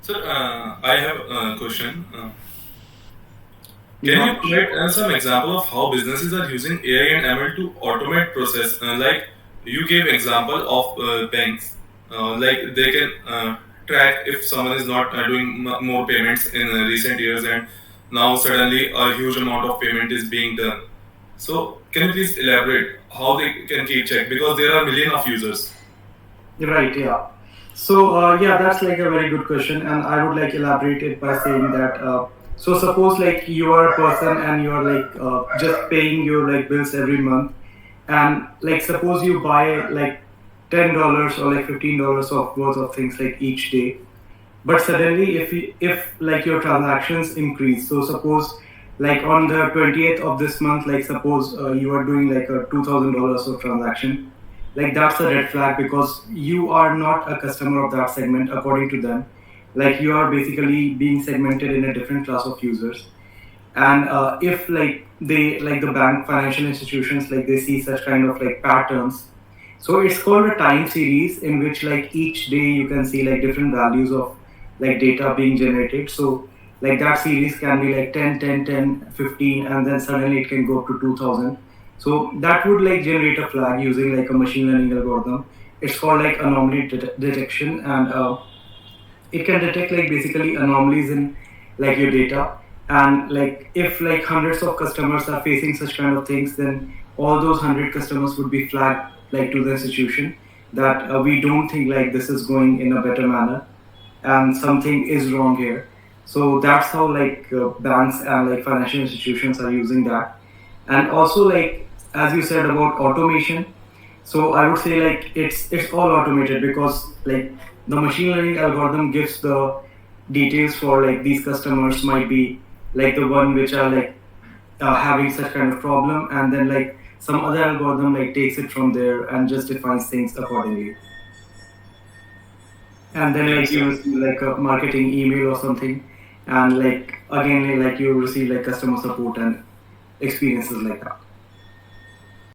Sir, I have a question. Can Yeah. you provide some example of how businesses are using AI and ML to automate process? Like you gave example of banks, like they can track if someone is not doing more payments in recent years, and now suddenly a huge amount of payment is being done. So can you please elaborate how they can keep check, because there are million of users. Right. Yeah. So yeah, that's like a very good question, and I would like elaborate it by saying that. So suppose like you are a person and you are like just paying your like bills every month, and like suppose you buy like $10 or like $15 of worth of things like each day, but suddenly if like your transactions increase, so suppose like on the 20th of this month, like suppose you are doing like a $2,000 of transaction, like that's a red flag because you are not a customer of that segment according to them. Like you are basically being segmented in a different class of users. And if like they like the bank financial institutions, like they see such kind of like patterns, so it's called a time series in which like each day you can see like different values of like data being generated. So like that series can be like 10, 10, 10, 15, and then suddenly it can go up to 2000. So that would like generate a flag using like a machine learning algorithm. It's called like anomaly detection, and it can detect like basically anomalies in like your data. And like if like hundreds of customers are facing such kind of things, then all those 100 customers would be flagged like to the institution that we don't think like this is going in a better manner and something is wrong here. So that's how like banks and like financial institutions are using that. And also like as you said about automation, so I would say like it's all automated because like the machine learning algorithm gives the details for like these customers might be like the one which are like having such kind of problem, and then like some other algorithm like takes it from there and just defines things accordingly. And then Okay, like you so receive like a marketing email or something, and like again like you receive like customer support and experiences like that.